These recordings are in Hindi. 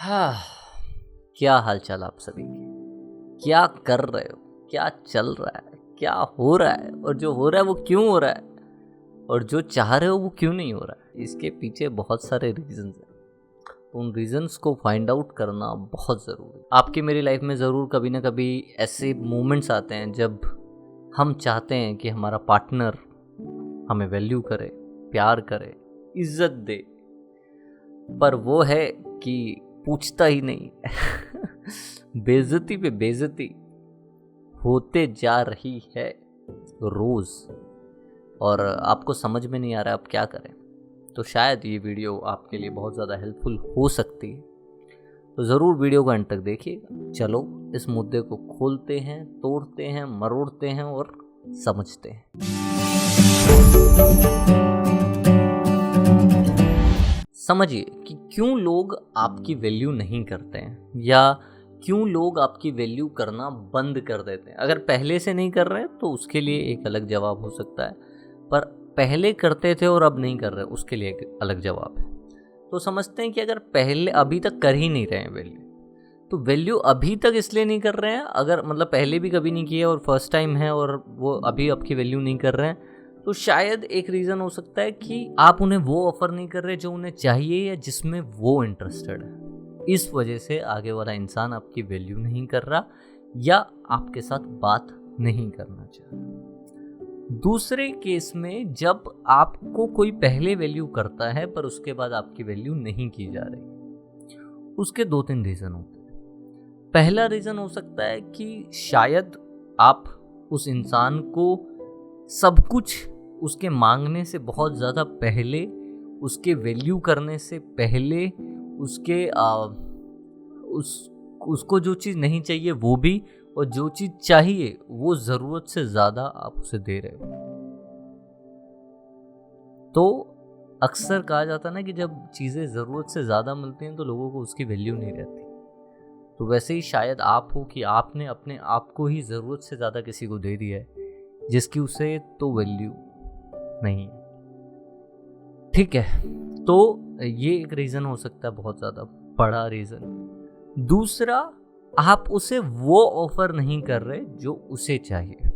हाँ, क्या हाल चाल आप सभी के? क्या कर रहे हो? क्या चल रहा है? क्या हो रहा है? और जो हो रहा है वो क्यों हो रहा है? और जो चाह रहे हो वो क्यों नहीं हो रहा है? इसके पीछे बहुत सारे रीजंस हैं। तो उन रीजंस को फाइंड आउट करना बहुत ज़रूरी है। आपकी मेरी लाइफ में ज़रूर कभी ना कभी ऐसे मोमेंट्स आते हैं जब हम चाहते हैं कि हमारा पार्टनर हमें वैल्यू करे, प्यार करे, इज्जत दे, पर वो है कि पूछता ही नहीं। बेइज्जती पे बेइज्जती होते जा रही है रोज, और आपको समझ में नहीं आ रहा है आप क्या करें। तो शायद ये वीडियो आपके लिए बहुत ज़्यादा हेल्पफुल हो सकती है, तो ज़रूर वीडियो को अंत तक देखिएगा। चलो इस मुद्दे को खोलते हैं, तोड़ते हैं, मरोड़ते हैं और समझते हैं। समझिए कि क्यों लोग आपकी वैल्यू नहीं करते हैं, या क्यों लोग आपकी वैल्यू करना बंद कर देते हैं। अगर पहले से नहीं कर रहे हैं तो उसके लिए एक अलग जवाब हो सकता है, पर पहले करते थे और अब नहीं कर रहे उसके लिए एक अलग जवाब है। तो समझते हैं कि अगर पहले अभी तक कर ही नहीं रहे हैं वैल्यू, तो वैल्यू अभी तक इसलिए नहीं कर रहे हैं, अगर मतलब पहले भी कभी नहीं किया और फर्स्ट टाइम है और वो अभी आपकी वैल्यू नहीं कर रहे हैं, तो शायद एक रीज़न हो सकता है कि आप उन्हें वो ऑफर नहीं कर रहे जो उन्हें चाहिए या जिसमें वो इंटरेस्टेड है। इस वजह से आगे वाला इंसान आपकी वैल्यू नहीं कर रहा या आपके साथ बात नहीं करना चाह रहा। दूसरे केस में जब आपको कोई पहले वैल्यू करता है पर उसके बाद आपकी वैल्यू नहीं की जा रही, उसके 2-3 रीज़न होते हैं। पहला रीज़न हो सकता है कि शायद आप उस इंसान को सब कुछ उसके मांगने से बहुत ज़्यादा पहले, उसके वैल्यू करने से पहले, उसको जो चीज़ नहीं चाहिए वो भी, और जो चीज़ चाहिए वो ज़रूरत से ज़्यादा आप उसे दे रहे हो। तो अक्सर कहा जाता है ना कि जब चीज़ें ज़रूरत से ज़्यादा मिलती हैं तो लोगों को उसकी वैल्यू नहीं रहती। तो वैसे ही शायद आप हो कि आपने अपने आप को ही ज़रूरत से ज़्यादा किसी को दे दिया है जिसकी उसे तो वैल्यू नहीं है। ठीक है, तो ये एक रीज़न हो सकता है, बहुत ज़्यादा बड़ा रीज़न। दूसरा, आप उसे वो ऑफर नहीं कर रहे जो उसे चाहिए।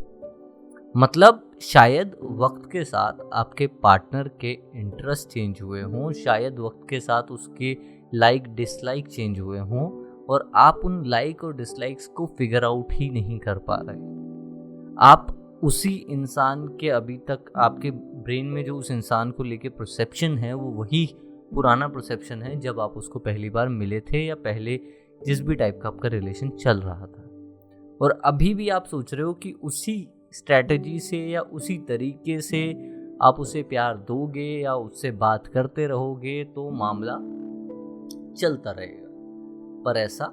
मतलब शायद वक्त के साथ आपके पार्टनर के इंटरेस्ट चेंज हुए हों, शायद वक्त के साथ उसके लाइक डिसलाइक चेंज हुए हों, और आप उन लाइक और डिसलाइक्स को फिगर आउट ही नहीं कर पा रहे। आप उसी इंसान के, अभी तक आपके ब्रेन में जो उस इंसान को लेके परसेप्शन है वो वही पुराना परसेप्शन है जब आप उसको पहली बार मिले थे या पहले जिस भी टाइप का आपका रिलेशन चल रहा था। और अभी भी आप सोच रहे हो कि उसी स्ट्रैटेजी से या उसी तरीके से आप उसे प्यार दोगे या उससे बात करते रहोगे तो मामला चलता रहेगा, पर ऐसा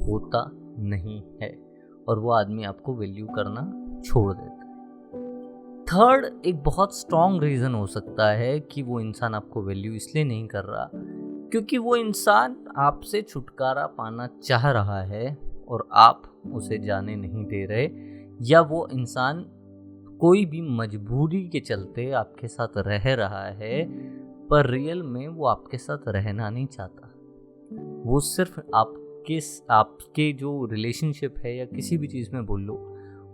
होता नहीं है और वो आदमी आपको वैल्यू करना छोड़ देता है। थर्ड, एक बहुत स्ट्रॉन्ग रीज़न हो सकता है कि वो इंसान आपको वैल्यू इसलिए नहीं कर रहा क्योंकि वो इंसान आपसे छुटकारा पाना चाह रहा है और आप उसे जाने नहीं दे रहे, या वो इंसान कोई भी मजबूरी के चलते आपके साथ रह रहा है पर रियल में वो आपके साथ रहना नहीं चाहता। वो सिर्फ आपके जो रिलेशनशिप है या किसी भी चीज़ में बोल लो,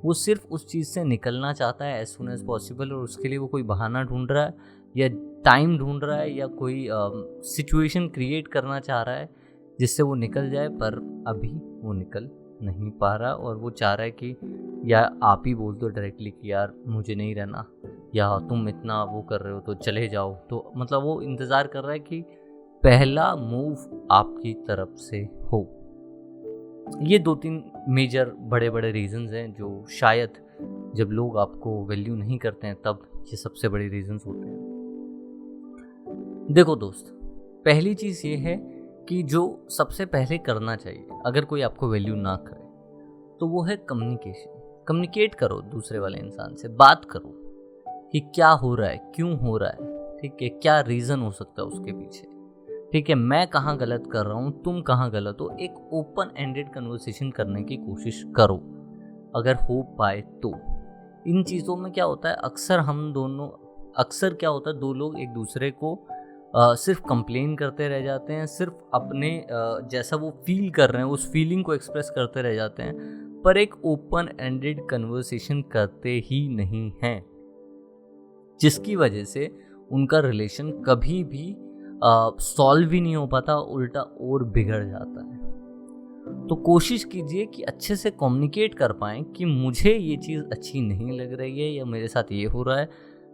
वो सिर्फ उस चीज़ से निकलना चाहता है एज सुन एज पॉसिबल, और उसके लिए वो कोई बहाना ढूंढ रहा है या टाइम ढूंढ रहा है या कोई सिचुएशन क्रिएट करना चाह रहा है जिससे वो निकल जाए, पर अभी वो निकल नहीं पा रहा। और वो चाह रहा है कि या आप ही बोल दो डायरेक्टली कि यार मुझे नहीं रहना, या तुम इतना वो कर रहे हो तो चले जाओ। तो मतलब वो इंतज़ार कर रहा है कि पहला मूव आपकी तरफ से हो। ये 2-3 मेजर बड़े बड़े रीजंस हैं जो शायद जब लोग आपको वैल्यू नहीं करते हैं तब ये सबसे बड़े रीजंस होते हैं। देखो दोस्त, पहली चीज़ ये है कि जो सबसे पहले करना चाहिए अगर कोई आपको वैल्यू ना करे तो वो है कम्युनिकेशन। कम्युनिकेट करो दूसरे वाले इंसान से, बात करो कि क्या हो रहा है, क्यों हो रहा है, ठीक है, क्या रीज़न हो सकता है उसके पीछे, ठीक है, मैं कहाँ गलत कर रहा हूँ, तुम कहाँ गलत हो। एक ओपन एंडेड कन्वर्सेशन करने की कोशिश करो अगर हो पाए तो। इन चीज़ों में क्या होता है, अक्सर क्या होता है, दो लोग एक दूसरे को सिर्फ कंप्लेन करते रह जाते हैं, सिर्फ अपने जैसा वो फील कर रहे हैं उस फीलिंग को एक्सप्रेस करते रह जाते हैं, पर एक ओपन एंडेड कन्वर्सेशन करते ही नहीं हैं, जिसकी वजह से उनका रिलेशन कभी भी सॉल्व ही नहीं हो पाता, उल्टा और बिगड़ जाता है। तो कोशिश कीजिए कि अच्छे से कम्युनिकेट कर पाएँ कि मुझे ये चीज़ अच्छी नहीं लग रही है या मेरे साथ ये हो रहा है,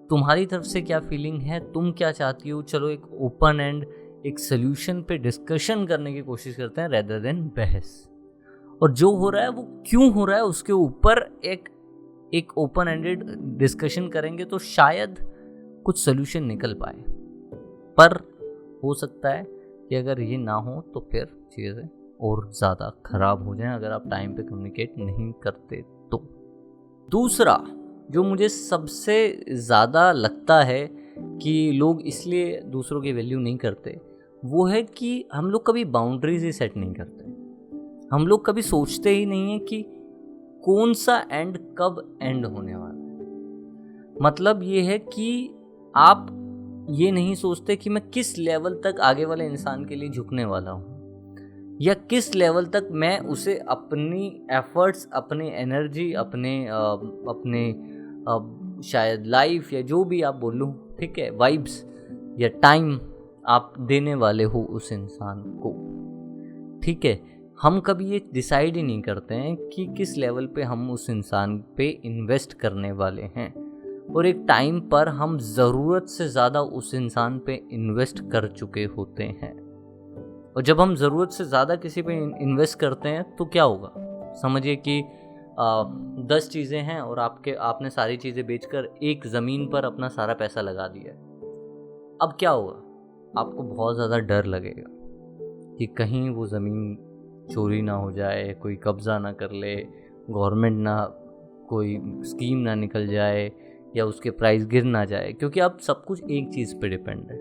तुम्हारी तरफ से क्या फीलिंग है, तुम क्या चाहती हो। चलो एक ओपन एंड एक सोल्यूशन पे डिस्कशन करने की कोशिश करते हैं रेदर देन बहस। और जो हो रहा है वो क्यों हो रहा है उसके ऊपर एक ओपन एंडेड डिस्कशन करेंगे तो शायद कुछ सोल्यूशन निकल पाए। पर हो सकता है कि अगर ये ना हो तो फिर चीज़ें और ज़्यादा ख़राब हो जाएं अगर आप टाइम पे कम्युनिकेट नहीं करते तो। दूसरा जो मुझे सबसे ज़्यादा लगता है कि लोग इसलिए दूसरों की वैल्यू नहीं करते, वो है कि हम लोग कभी बाउंड्रीज ही सेट नहीं करते। हम लोग कभी सोचते ही नहीं है कि कौन सा एंड कब एंड होने वाला है। मतलब ये है कि आप ये नहीं सोचते कि मैं किस लेवल तक आगे वाले इंसान के लिए झुकने वाला हूँ, या किस लेवल तक मैं उसे अपनी एफर्ट्स, अपनी एनर्जी, अपने शायद लाइफ या जो भी आप बोलो, ठीक है, वाइब्स या टाइम आप देने वाले हो उस इंसान को। ठीक है, हम कभी ये डिसाइड ही नहीं करते हैं कि किस लेवल पे हम उस इंसान पे इन्वेस्ट करने वाले हैं, और एक टाइम पर हम ज़रूरत से ज़्यादा उस इंसान पे इन्वेस्ट कर चुके होते हैं। और जब हम ज़रूरत से ज़्यादा किसी पे इन्वेस्ट करते हैं तो क्या होगा, समझिए कि 10 चीज़ें हैं और आपने सारी चीज़ें बेचकर एक ज़मीन पर अपना सारा पैसा लगा दिया। अब क्या होगा, आपको बहुत ज़्यादा डर लगेगा कि कहीं वो ज़मीन चोरी ना हो जाए, कोई कब्ज़ा ना कर ले, गवर्नमेंट ना कोई स्कीम ना निकल जाए, या उसके प्राइस गिर ना जाए, क्योंकि आप सब कुछ एक चीज़ पे डिपेंड है।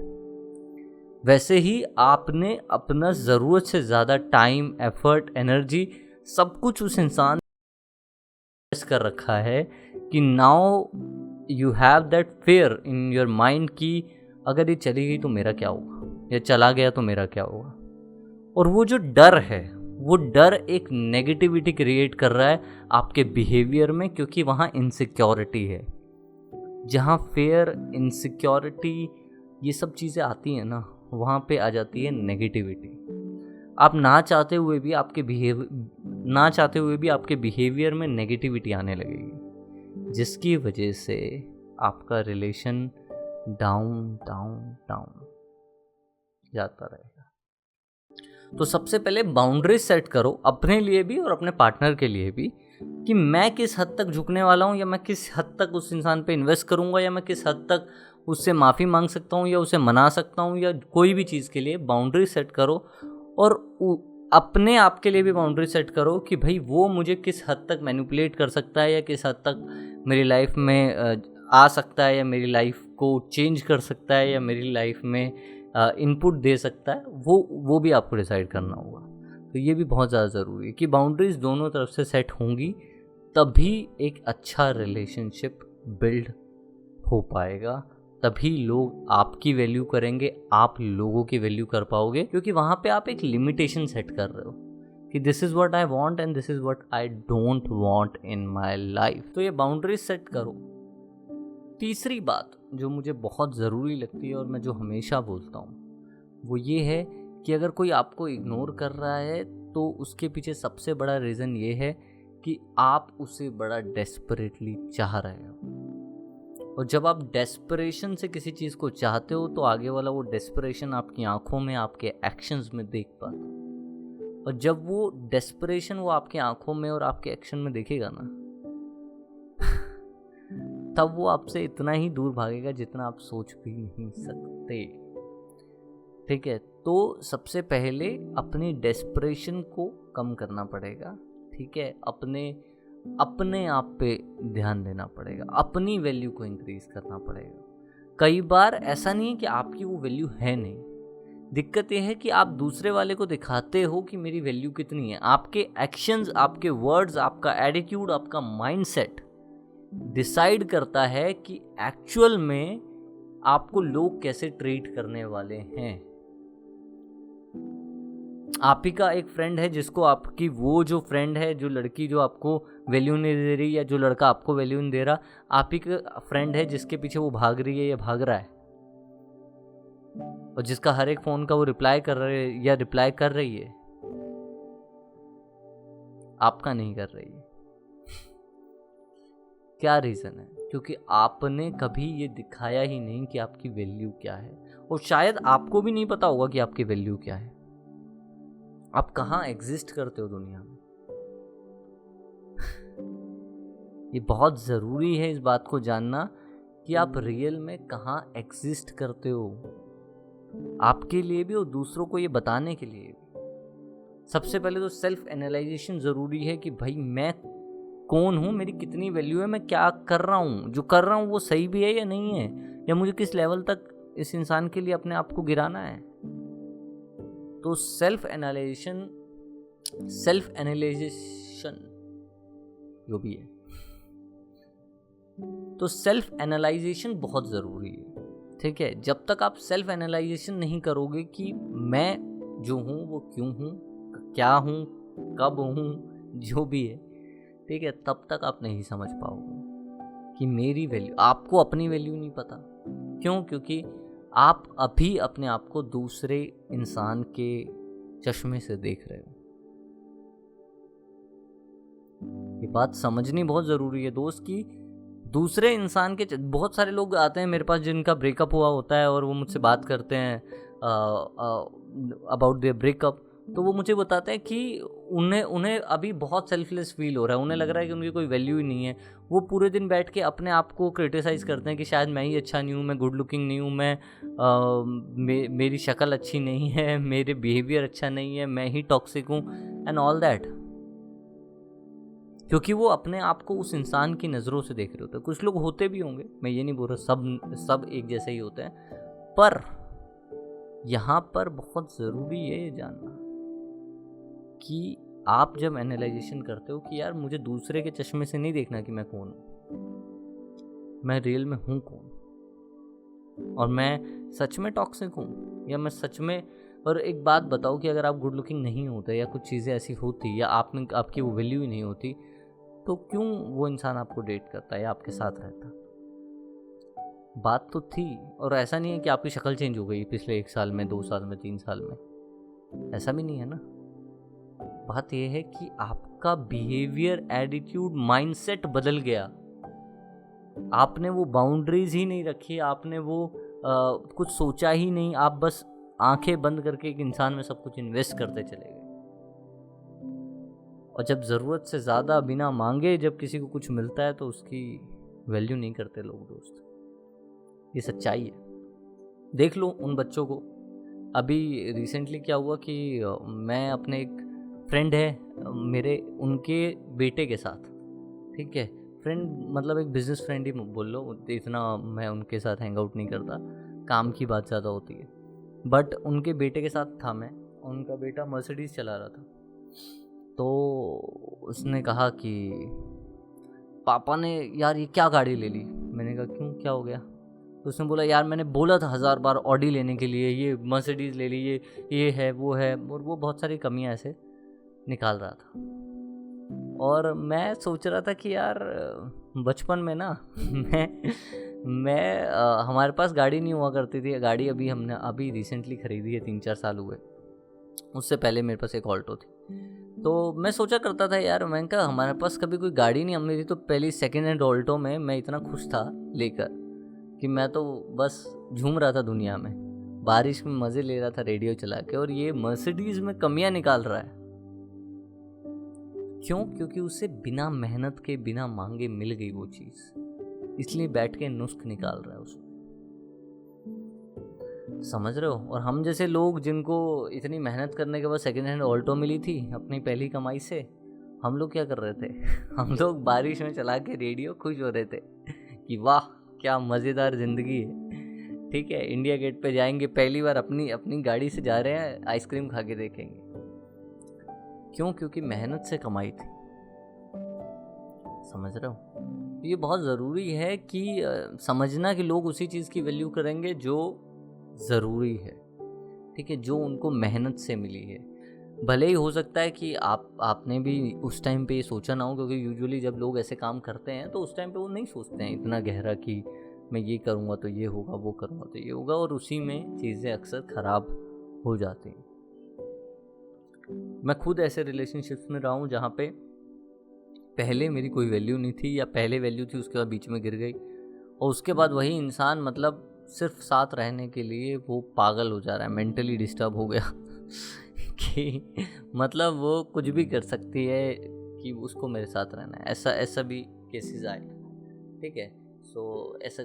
वैसे ही आपने अपना ज़रूरत से ज़्यादा टाइम, एफर्ट, एनर्जी सब कुछ उस इंसान कर रखा है कि now you have that fear in your mind कि अगर ये चली गई तो मेरा क्या होगा, या चला गया तो मेरा क्या होगा। और वो जो डर है, वो डर एक नेगेटिविटी क्रिएट कर रहा है आपके बिहेवियर में, क्योंकि वहाँ इनसिक्योरिटी है। जहाँ फियर, इनसिक्योरिटी, ये सब चीज़ें आती हैं ना, वहाँ पे आ जाती है नेगेटिविटी। आप ना चाहते हुए भी आपके बिहेवियर में नेगेटिविटी आने लगेगी, जिसकी वजह से आपका रिलेशन डाउन डाउन डाउन जाता रहेगा। तो सबसे पहले बाउंड्री सेट करो, अपने लिए भी और अपने पार्टनर के लिए भी, कि मैं किस हद तक झुकने वाला हूँ, या मैं किस हद तक उस इंसान पे इन्वेस्ट करूँगा, या मैं किस हद तक उससे माफ़ी मांग सकता हूँ या उसे मना सकता हूँ, या कोई भी चीज़ के लिए बाउंड्री सेट करो। और अपने आप के लिए भी बाउंड्री सेट करो कि भाई वो मुझे किस हद तक मैनिपुलेट कर सकता है, या किस हद तक मेरी लाइफ में आ सकता है, या मेरी लाइफ को चेंज कर सकता है, या मेरी लाइफ में इनपुट दे सकता है, वो भी आपको डिसाइड करना होगा। तो ये भी बहुत ज़्यादा ज़रूरी है कि बाउंड्रीज़ दोनों तरफ से सेट होंगी, तभी एक अच्छा रिलेशनशिप बिल्ड हो पाएगा, तभी लोग आपकी वैल्यू करेंगे, आप लोगों की वैल्यू कर पाओगे, क्योंकि वहाँ पे आप एक लिमिटेशन सेट कर रहे हो कि this is what I want and this is what I don't want in my life. तो ये बाउंड्रीज सेट करो। तीसरी बात जो मुझे बहुत ज़रूरी लगती है और मैं जो हमेशा बोलता हूँ, वो ये है कि अगर कोई आपको इग्नोर कर रहा है तो उसके पीछे सबसे बड़ा रीज़न ये है कि आप उसे बड़ा डेस्परेटली चाह रहे हो। और जब आप डेस्परेशन से किसी चीज़ को चाहते हो तो आगे वाला वो डेस्परेशन आपकी आंखों में, आपके एक्शंस में देख पाता। और जब वो डेस्परेशन वो आपकी आंखों में और आपके एक्शन में देखेगा ना, तब वो आपसे इतना ही दूर भागेगा जितना आप सोच भी नहीं सकते। ठीक है, तो सबसे पहले अपनी डेस्परेशन को कम करना पड़ेगा। ठीक है, अपने आप पे ध्यान देना पड़ेगा, अपनी वैल्यू को इंक्रीज करना पड़ेगा। कई बार ऐसा नहीं है कि आपकी वो वैल्यू है नहीं, दिक्कत यह है कि आप दूसरे वाले को दिखाते हो कि मेरी वैल्यू कितनी है। आपके एक्शंस, आपके वर्ड्स, आपका एटीट्यूड, आपका माइंडसेट डिसाइड करता है कि एक्चुअल में आपको लोग कैसे ट्रीट करने वाले हैं। आप ही का एक फ्रेंड है जिसको आपकी वो जो फ्रेंड है, जो लड़की जो आपको वैल्यू नहीं दे रही या जो लड़का आपको वैल्यू नहीं दे रहा, आप ही का फ्रेंड है जिसके पीछे वो भाग रही है या भाग रहा है, और जिसका हर एक फोन का वो रिप्लाई कर रहे है या रिप्लाई कर रही है, आपका नहीं कर रही है। क्या रीज़न है? क्योंकि आपने कभी ये दिखाया ही नहीं कि आपकी वैल्यू क्या है, और शायद आपको भी नहीं पता होगा कि आपकी वैल्यू क्या है, आप कहाँ एग्जिस्ट करते हो दुनिया में। ये बहुत ज़रूरी है इस बात को जानना कि आप रियल में कहाँ एग्जिस्ट करते हो, आपके लिए भी और दूसरों को ये बताने के लिए भी। सबसे पहले तो सेल्फ एनालाइजेशन ज़रूरी है कि भाई मैं कौन हूँ, मेरी कितनी वैल्यू है, मैं क्या कर रहा हूँ, जो कर रहा हूँ वो सही भी है या नहीं है, या मुझे किस लेवल तक इस इंसान के लिए अपने आप को गिराना है। तो सेल्फ एनालाइजेशन जो भी है, तो सेल्फ एनालाइजेशन बहुत ज़रूरी है। ठीक है, जब तक आप सेल्फ एनालाइजेशन नहीं करोगे कि मैं जो हूँ वो क्यों हूँ, क्या हूँ, कब हूँ, जो भी है, ठीक है, तब तक आप नहीं समझ पाओगे कि मेरी वैल्यू। आपको अपनी वैल्यू नहीं पता। क्यों? क्योंकि आप अभी अपने आप को दूसरे इंसान के चश्मे से देख रहे हो। ये बात समझनी बहुत ज़रूरी है दोस्त कि दूसरे इंसान के बहुत सारे लोग आते हैं मेरे पास जिनका ब्रेकअप हुआ होता है और वो मुझसे बात करते हैं अबाउट देयर ब्रेकअप। तो वो मुझे बताते हैं कि उन्हें अभी बहुत सेल्फलेस फील हो रहा है, उन्हें लग रहा है कि उनकी कोई वैल्यू ही नहीं है। वो पूरे दिन बैठ के अपने आप को क्रिटिसाइज़ करते हैं कि शायद मैं ही अच्छा नहीं हूँ, मैं गुड लुकिंग नहीं हूँ, मेरी शक्ल अच्छी नहीं है, मेरे बिहेवियर अच्छा नहीं है, मैं ही टॉक्सिक हूँ एंड ऑल दैट। क्योंकि वो अपने आप को उस इंसान की नज़रों से देख रहे होते हैं। कुछ लोग होते भी होंगे, मैं ये नहीं बोल रहा सब एक जैसे ही होते हैं, पर यहाँ पर बहुत ज़रूरी है ये जानना कि आप जब एनालाइजेशन करते हो कि यार मुझे दूसरे के चश्मे से नहीं देखना कि मैं कौन हूँ, मैं रियल में हूँ कौन, और मैं सच में टॉक्सिक हूँ या मैं सच में। और एक बात बताओ कि अगर आप गुड लुकिंग नहीं होते या कुछ चीज़ें ऐसी होती या आपकी वो वैल्यू ही नहीं होती, तो क्यों वो इंसान आपको डेट करता है या आपके साथ रहता? बात तो थी। और ऐसा नहीं है कि आपकी शक्ल चेंज हो गई पिछले 1 साल में, 2 साल में, 3 साल में, ऐसा भी नहीं है ना। बात यह है कि आपका बिहेवियर, एटीट्यूड, माइंडसेट बदल गया। आपने वो बाउंड्रीज ही नहीं रखी, आपने वो कुछ सोचा ही नहीं, आप बस आंखें बंद करके एक इंसान में सब कुछ इन्वेस्ट करते चले गए। और जब ज़रूरत से ज़्यादा बिना मांगे जब किसी को कुछ मिलता है तो उसकी वैल्यू नहीं करते लोग दोस्त। ये सच्चाई है। देख लो उन बच्चों को। अभी रिसेंटली क्या हुआ कि मैं अपने एक फ्रेंड है मेरे, उनके बेटे के साथ, ठीक है, फ्रेंड मतलब एक बिजनेस फ्रेंड ही बोल लो, इतना मैं उनके साथ हैंग आउट नहीं करता, काम की बात ज़्यादा होती है। बट उनके बेटे के साथ था मैं, उनका बेटा मर्सिडीज़ चला रहा था। तो उसने कहा कि पापा ने यार ये क्या गाड़ी ले ली। मैंने कहा क्यों, क्या हो गया? तो उसने बोला यार मैंने बोला था 1000 बार ऑडी लेने के लिए, ये मर्सिडीज़ ले ली, ये है वो है, और वो बहुत सारी कमियां ऐसे निकाल रहा था। और मैं सोच रहा था कि यार बचपन में ना मैं हमारे पास गाड़ी नहीं हुआ करती थी। गाड़ी हमने अभी रिसेंटली ख़रीदी है, 3-4 साल हुए। उससे पहले मेरे पास एक ऑल्टो थी। तो मैं सोचा करता था यार, मैं कहा हमारे पास कभी कोई गाड़ी नहीं, मेरी तो पहली सेकेंड हैंड ऑल्टो में मैं इतना खुश था लेकर कि मैं तो बस झूम रहा था दुनिया में, बारिश में मज़े ले रहा था रेडियो चला के, और ये मर्सिडीज़ में कमियां निकाल रहा है। क्यों? क्योंकि उसे बिना मेहनत के, बिना मांगे मिल गई वो चीज़, इसलिए बैठ के नुस्ख निकाल रहा है उसमें। समझ रहे हो? और हम जैसे लोग जिनको इतनी मेहनत करने के बाद सेकेंड हैंड ऑल्टो मिली थी अपनी पहली कमाई से, हम लोग क्या कर रहे थे? हम लोग बारिश में चला के रेडियो खुश हो रहे थे कि वाह क्या मज़ेदार ज़िंदगी है। ठीक है, इंडिया गेट पे जाएंगे, पहली बार अपनी गाड़ी से जा रहे हैं, आइसक्रीम खा के देखेंगे। क्यों? क्योंकि मेहनत से कमाई थी। समझ रहे हो? ये बहुत ज़रूरी है कि समझना कि लोग उसी चीज़ की वैल्यू करेंगे जो ज़रूरी है, ठीक है, जो उनको मेहनत से मिली है। भले ही हो सकता है कि आपने भी उस टाइम पे ये सोचा ना हो, क्योंकि यूजुअली जब लोग ऐसे काम करते हैं तो उस टाइम पे वो नहीं सोचते हैं इतना गहरा कि मैं ये करूँगा तो ये होगा, वो करूँगा तो ये होगा, और उसी में चीज़ें अक्सर ख़राब हो जाती हैं। मैं खुद ऐसे रिलेशनशिप्स में रहा हूँ जहाँ पे पहले मेरी कोई वैल्यू नहीं थी, या पहले वैल्यू थी उसके बाद बीच में गिर गई, और उसके बाद वही इंसान मतलब सिर्फ साथ रहने के लिए वो पागल हो जा रहा है, मेंटली डिस्टर्ब हो गया कि मतलब वो कुछ भी कर सकती है कि उसको मेरे साथ रहना है। ऐसा भी केसेस आए, ठीक है। सो ऐसा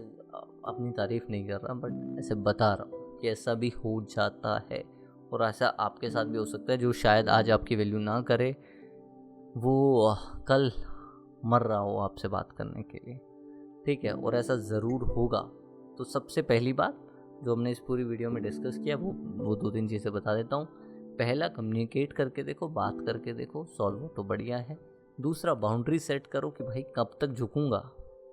अपनी तारीफ नहीं कर रहा, बट ऐसे बता रहा हूँ कि ऐसा भी हो जाता है, और ऐसा आपके साथ भी हो सकता है। जो शायद आज आपकी वैल्यू ना करे, वो कल मर रहा हो आपसे बात करने के लिए, ठीक है, और ऐसा ज़रूर होगा। तो सबसे पहली बात जो हमने इस पूरी वीडियो में डिस्कस किया, वो 2-3 चीज़ें बता देता हूँ। पहला, कम्युनिकेट करके देखो, बात करके देखो, सॉल्व हो तो बढ़िया है। दूसरा, बाउंड्री सेट करो कि भाई कब तक झुकूंगा,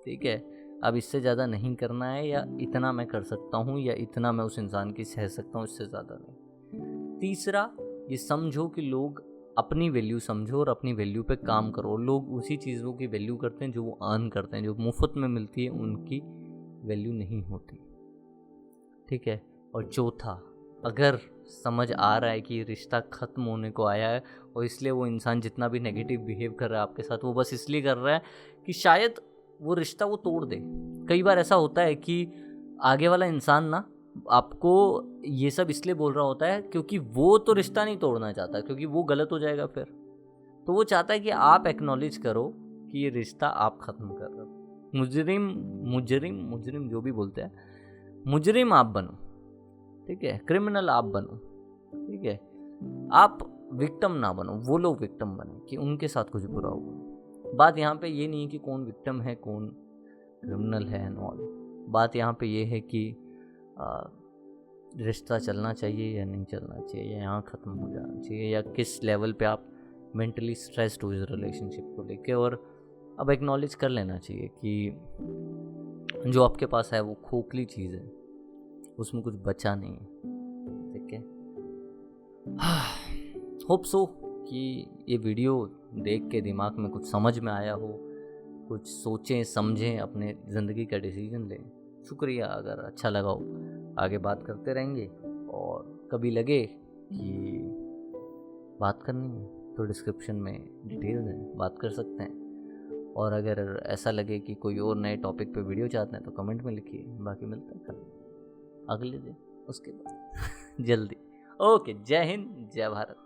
ठीक है, अब इससे ज़्यादा नहीं करना है, या इतना मैं कर सकता हूँ, या इतना मैं उस इंसान की सह सकता हूँ, इससे ज़्यादा नहीं। तीसरा, ये समझो कि लोग अपनी वैल्यू समझो और अपनी वैल्यू पे काम करो। लोग उसी चीज़ों की वैल्यू करते हैं जो वो अर्न करते हैं, जो मुफ्त में मिलती है उनकी वैल्यू नहीं होती, ठीक है। और चौथा, अगर समझ आ रहा है कि ये रिश्ता ख़त्म होने को आया है, और इसलिए वो इंसान जितना भी नेगेटिव बिहेव कर रहा है आपके साथ, वो बस इसलिए कर रहा है कि शायद वो रिश्ता वो तोड़ दे। कई बार ऐसा होता है कि आगे वाला इंसान ना आपको ये सब इसलिए बोल रहा होता है क्योंकि वो तो रिश्ता नहीं तोड़ना चाहता, क्योंकि वो गलत हो जाएगा फिर। तो वो चाहता है कि आप एक्नॉलेज करो कि ये रिश्ता आप ख़त्म कर रहे हो। मुजरिम जो भी बोलते हैं, मुजरिम आप बनो, ठीक है, क्रिमिनल आप बनो, ठीक है, आप विक्टिम ना बनो, वो लोग विक्टिम बने कि उनके साथ कुछ बुरा हुआ। बात यहाँ पे ये नहीं है कि कौन विक्टिम है कौन क्रिमिनल है एंड ऑल। बात यहाँ पे ये है कि रिश्ता चलना चाहिए या नहीं चलना चाहिए, या यहाँ ख़त्म हो जाना चाहिए, या किस लेवल पे आप मेंटली स्ट्रेस्ड हो इस रिलेशनशिप को लेके। और अब एक्नॉलेज कर लेना चाहिए कि जो आपके पास है वो खोखली चीज़ है, उसमें कुछ बचा नहीं है, ठीक है। होप सो कि ये वीडियो देख के दिमाग में कुछ समझ में आया हो, कुछ सोचें समझें, अपने ज़िंदगी का डिसीजन लें। शुक्रिया, अगर अच्छा लगा हो आगे बात करते रहेंगे, और कभी लगे कि बात करनी है तो डिस्क्रिप्शन में डिटेल्स हैं, बात कर सकते हैं। और अगर ऐसा लगे कि कोई और नए टॉपिक पे वीडियो चाहते हैं तो कमेंट में लिखिए। बाकी मिलते हैं कल अगले दिन, उसके बाद जल्दी। ओके, जय हिंद, जय भारत।